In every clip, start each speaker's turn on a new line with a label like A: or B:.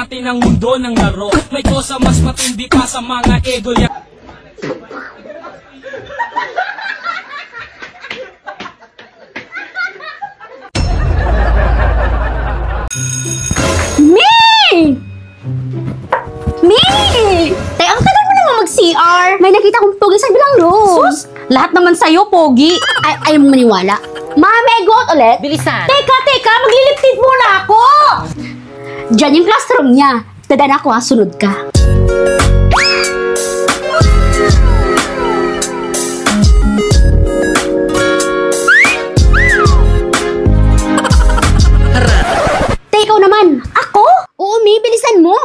A: pati ng mundo ng laro. May kosa mas matindi pa sa mga ego yan.
B: Ang tagal mo naman mag-CR. May nakita kong pogi sa bilang room. Sus, lahat naman sa'yo, pogi. Ayaw mo maniwala. Mami, go out ulit.
C: Bilisan.
B: Teka, magliliptid muna ako. Diyan yung classroom niya. Dadaan ako ha, sunod ka. Ikaw naman. Ako? Oo, Mi, bilisan mo.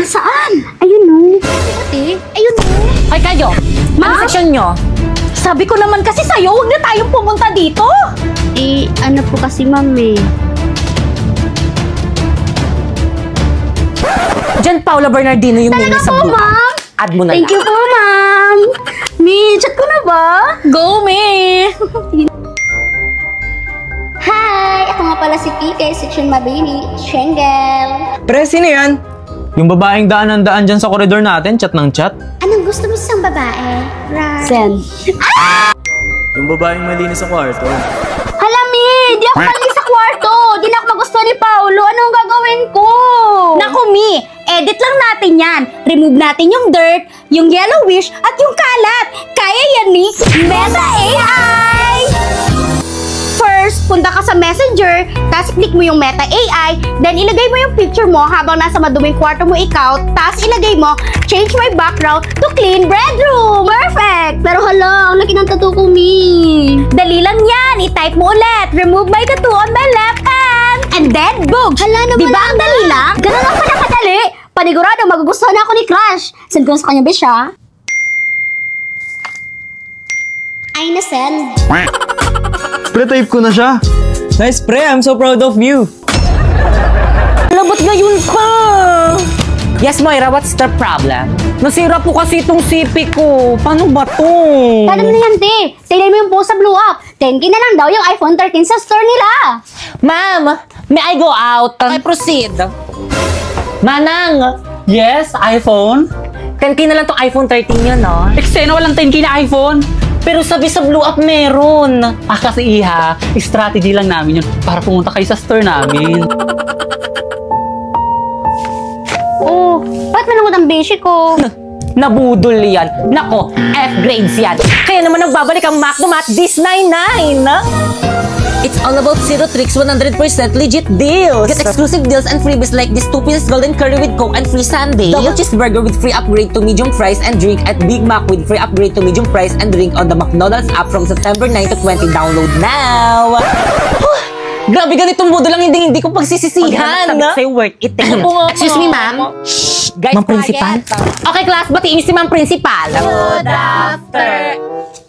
B: Saan? Ayun no. Ate, ayun no.
C: Ay kayo, ano section nyo?
B: Sabi ko naman kasi sa'yo, huwag na tayong pumunta dito. Ano po kasi, mami?
C: Diyan, Paula Bernardino yung name sa blue.
B: Ma'am?
C: Add mo na
B: Thank you po, ma'am. Mi, chat ko na ba? Go, Mi. Hi! Ako nga pala si PK, section Mabini, Shengel.
D: Pre, sino yan? Yung babaeng daan dyan sa koridor natin, chat ng chat.
B: Anong gusto mo sa babae? Right. Sen.
D: Yung babaeng malinis sa kwarto.
B: Hala, Mi! Di ako mali sa kwarto! Di na ako magustuhan ni Paolo. Anong gagawin ko? Naku, Mi! Edit lang natin yan. Remove natin yung dirt, yung yellowish, at yung kalat. Kaya yan, Mi! Meta AI! First, punta ka sa Messenger, tapos click mo yung Meta AI, then ilagay mo yung picture mo habang nasa maduming kwarto mo ikaw, tapos ilagay mo, change my background to clean bedroom. Perfect! Pero hala, ang laki ng tattoo ko, Mi. Dali lang yan. I-type mo ulit. Remove my tattoo on my left hand. And then, boom! Hala naman. Diba ang dali lang? Ganun lang pala kadali. Panigurado, magugustuhan na ako ni Crush. Send ko na sa kanya, Besha. Ay, na-send.
D: Pre-type ko na siya. Nice, pre. I'm so proud of you.
C: Labot ngayon pa! Yes, Moira, what's the problem? Nasira po kasi itong CP ko. Paano ba to?
B: Paano na yan, te? Tignan mo yung post sa Blue Up. 10K na lang daw yung iPhone 13 sa store nila.
C: Ma'am, may I go out? I proceed. Manang!
D: Yes, iPhone?
C: 10K na lang tong iPhone 13 yun, no?
D: Eksena, walang 10K na iPhone.
C: Pero sabi sa Blue Up meron.
D: Kasi iha, strategy lang namin yun para pumunta kayo sa store namin.
B: Oh, ba't manunod ang beshi ko?
C: Nabudol yan. Nako, F grades yan. Kaya naman nagbabalik ang Macdomat this 99. It's all about zero tricks, 100% legit deals. Get exclusive deals and freebies like this 2-piece golden curry with Coke and free sundae. Double cheeseburger with free upgrade to medium fries and drink at Big Mac with free upgrade to medium fries and drink on the McDonald's app from September 9 to 20. Download now! Grabe, ganitong modo lang hindi ko pagsisisihan. Sabi ko sa'yo, worth it. Excuse me, ma'am. Shh, guys, ma'am principal. Okay, class, batiin si ma'am principal. Good after.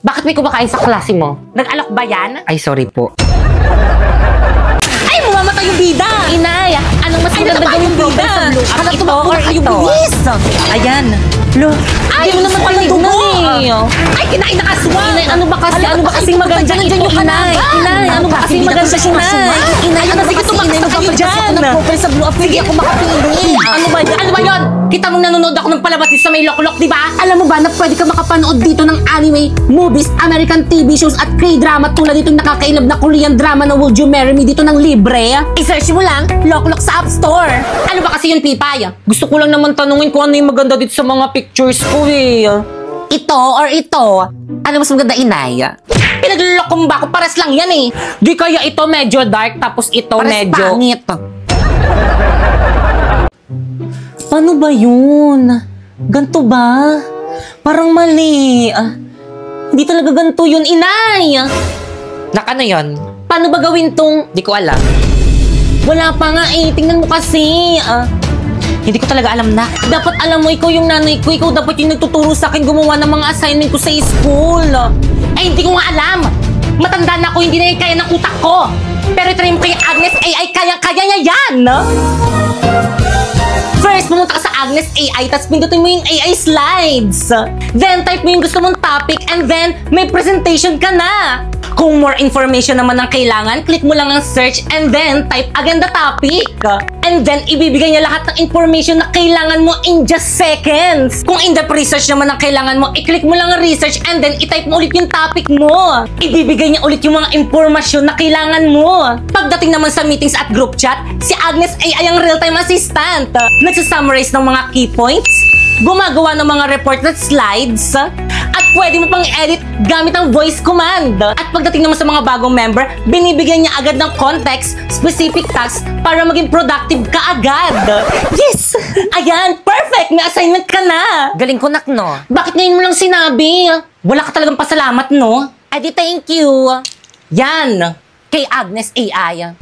C: Bakit may kumakain sa klase mo? Nag-alok ba yan? Ay, sorry po. Ay, mamamatay yung bida! Inay, anong mas maganda gawin bida? Hanap ito or ito? Ayan. Lo, ay, mo naman tinignan eh. Ay, kinain na kaswa. Inay, ano ba kasi maganda ito, inay? Inay, ano ba kasi maganda inay? Inay, ano sige, tumakas na kayo dyan. Nag-profile sa Blue Up, hindi ako makapili. Ano ba yan? Ano ba yun? Kita mong nanonood ako ng palabas sa may loklok, di ba? Alam mo ba na pwede ka makapanood dito ng anime, movies, American TV shows at K-drama tulad ditong nakakailab na Korean drama na Would You Marry Me dito ng libre? I-search mo lang, loklok sa App Store. Ano ba kasi yun, Pipay? Gusto ko lang naman tanungin kung ano yung maganda dito sa mga pictures ko eh. Ito or ito? Ano mas maganda, inay? Pinaglulokong ba ako? Pares lang yan eh. Di kaya ito medyo dark tapos ito pares medyo pangit. Paano ba yun? Ganto ba? Parang mali. Hindi talaga ganto yun, inay. Nakano yun? Paano ba gawin tong... Di ko alam. Wala pa nga eh. Tingnan mo kasi. Hindi ko talaga alam na. Dapat alam mo, ikaw yung nanay ko. Ikaw dapat yung nagtuturo sa akin gumawa ng mga assignment ko sa school. Eh, hindi ko nga alam. Matanda na ako, hindi na yung kaya ng utak ko. Pero try mo kay Agnes AI, kaya niya yan. First, pumunta ka sa Agnes AI, tapos pindutin mo yung AI slides. Then, type mo yung gusto mong topic, and then, may presentation ka na. Kung more information naman ang kailangan, click mo lang ang search, and then, type again the topic. And then, ibibigay niya lahat ng information na kailangan mo in just seconds. Kung in-depth research naman ang kailangan mo, i-click mo lang ang research and then i-type mo ulit yung topic mo. Ibibigay niya ulit yung mga impormasyon na kailangan mo. Pagdating naman sa meetings at group chat, si Agnes ay ang real-time assistant. Nagsasummarize ng mga key points, gumagawa ng mga report at slides, at pwede mo pang edit gamit ang voice command. At pagdating naman sa mga bagong member, binibigyan niya agad ng context, specific tasks para maging productive ka agad. Yes! Ayan, perfect! May assignment ka na!
E: Galing ko, nak, no?
C: Bakit ngayon mo lang sinabi? Wala ka talagang pasalamat, no?
E: Adi, thank you.
C: Yan!
E: Kay Agnes AI.